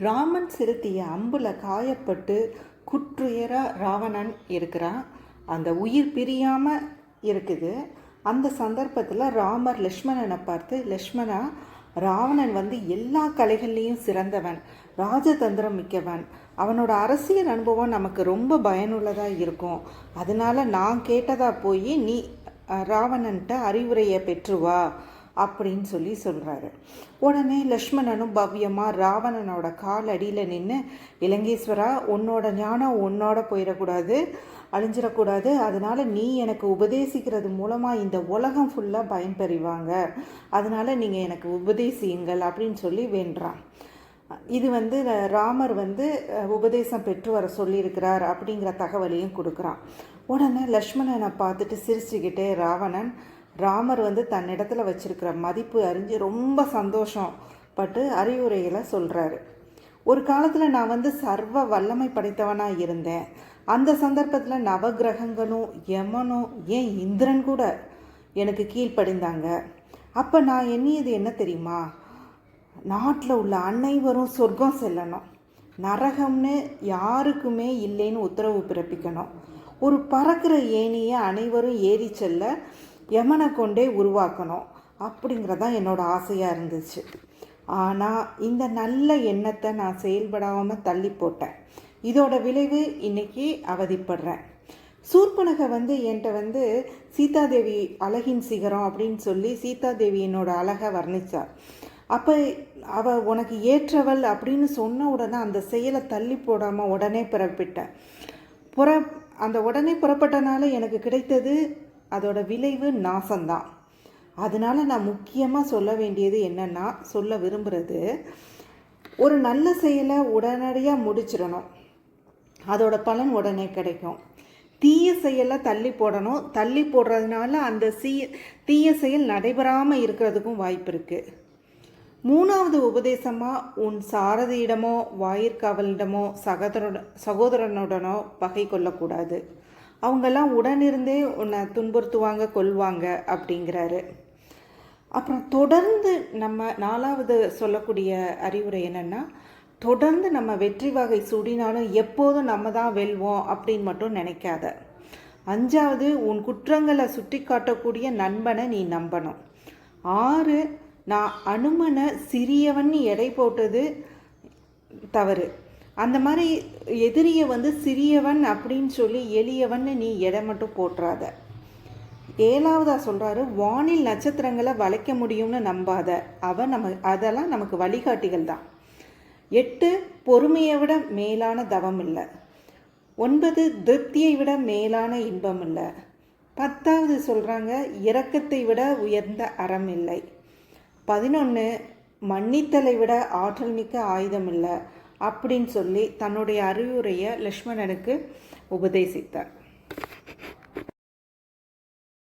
ராமன் செலுத்திய அம்புல காயப்பட்டு குற்றுயர ராவணன் இருக்கிறான். அந்த உயிர் பிரியாமல் இருக்குது. அந்த சந்தர்ப்பத்தில் ராமர் லக்ஷ்மணனை பார்த்து, லக்ஷ்மணா, ராவணன் எல்லா கலைகள்லேயும் சிறந்தவன், ராஜதந்திரம் மிக்கவன், அவனோட அரசியல் அனுபவம் நமக்கு ரொம்ப பயனுள்ளதாக இருக்கும். அதனால் நான் கேட்டதா போய் நீ ராவணன்ட்ட அறிவுரையை பெற்றுவா அப்படின்னு சொல்கிறாரு. உடனே லக்ஷ்மணனும் பவ்யமாக ராவணனோட கால் அடியில் நின்று, இலங்கேஸ்வரா, உன்னோட ஞானம் உன்னோட போயிடக்கூடாது, அழிஞ்சிடக்கூடாது. அதனால் நீ எனக்கு உபதேசிக்கிறது மூலமாக இந்த உலகம் ஃபுல்லாக பயன்பெறுவாங்க. அதனால் நீங்கள் எனக்கு உபதேசியுங்கள் அப்படின்னு சொல்லி வேண்டுறான். இது ராமர் உபதேசம் பெற்று வர சொல்லியிருக்கிறார் அப்படிங்கிற தகவலையும் கொடுக்குறான். உடனே லக்ஷ்மணனை பார்த்துட்டு சிரிச்சுக்கிட்டே ராவணன் ராமர் தன்னிடத்தில் வச்சிருக்கிற மதிப்பு அறிஞ்சு ரொம்ப சந்தோஷப்பட்டு அறிவுரைகளை சொல்கிறாரு. ஒரு காலத்தில் நான் சர்வ வல்லமை படைத்தவனாக இருந்தேன். அந்த சந்தர்ப்பத்தில் நவகிரகங்களும் யமனும் ஏன் இந்திரன் கூட எனக்கு கீழ்ப்படிந்தாங்க. அப்போ நான் எண்ணியது என்ன தெரியுமா? நாட்டில் உள்ள அனைவரும் சொர்க்கம் செல்லணும், நரகம்னு யாருக்குமே இல்லைன்னு உத்தரவு பிறப்பிக்கணும், ஒரு பறக்கிற ஏணியை அனைவரும் ஏறி செல்ல யமனை கொண்டே உருவாக்கணும் அப்படிங்கிறதான் என்னோடய ஆசையாக இருந்துச்சு. ஆனால் இந்த நல்ல எண்ணத்தை நான் செயல்படாமல் தள்ளி போட்டேன். இதோட விளைவு இன்றைக்கி அவதிப்படுறேன். சூர்பனகை என்கிட்ட சீதாதேவி அழகின் சிகரம் அப்படின்னு சொல்லி சீதாதேவியினோட அழகை வர்ணித்தார். அப்போ அவள் உனக்கு ஏற்றவள் அப்படின்னு சொன்ன உடனே அந்த செயலை தள்ளி போடாமல் உடனே புறப்பட்டேன். அந்த உடனே புறப்பட்டனால எனக்கு கிடைத்தது அதோட விளைவு நாசம்தான். அதனால் நான் முக்கியமாக சொல்ல வேண்டியது என்னென்னா, சொல்ல விரும்புகிறது, ஒரு நல்ல செயலை உடனடியாக முடிச்சிடணும், அதோட பலன் உடனே கிடைக்கும். தீய செயலை தள்ளி போடணும், தள்ளி போடுறதுனால அந்த தீய செயல் நடைபெறாமல் இருக்கிறதுக்கும் வாய்ப்பு இருக்குது. மூணாவது உபதேசமாக, உன் சாரதியிடமோ வாயிற்காவலிடமோ சகோதரனுடனோ பகை கொள்ளக்கூடாது. அவங்கெல்லாம் உடனிருந்தே உன்னை துன்புறுத்துவாங்க, கொல்வாங்க அப்படிங்கிறாரு. அப்புறம் தொடர்ந்து நம்ம நாலாவது சொல்லக்கூடிய அறிவுரை என்னென்னா, தொடர்ந்து நம்ம வெற்றி வகை சூடினாலும் எப்போதும் நம்ம தான் வெல்வோம் அப்படின்னு மட்டும் நினைக்காத. அஞ்சாவது, உன் குற்றங்களை சுட்டி காட்டக்கூடிய நண்பனை நீ நம்பணும். 6, நான் அனுமனை சிறியவன் எடை போட்டது தவறு. அந்த மாதிரி எதிரியை சிறியவன் அப்படின்னு சொல்லி எளியவன் நீ எடை மட்டும் போட்டுறாத. 7வதாக சொல்கிறாரு, வானில் நட்சத்திரங்களை வளைக்க முடியும்னு நம்பாத. அதெல்லாம் நமக்கு வழிகாட்டிகள் தான். 8, பொறுமையை விட மேலான தவம் இல்லை. 9, திருப்தியை விட மேலான இன்பம் இல்லை. 10வது சொல்கிறாங்க, இரக்கத்தை விட உயர்ந்த அறம் இல்லை. 11, மன்னித்தலை விட ஆற்றல் மிக்க ஆயுதம் இல்லை அப்படின்னு சொல்லி தன்னுடைய அறிவுரையை லக்ஷ்மணனுக்கு உபதேசித்தார்.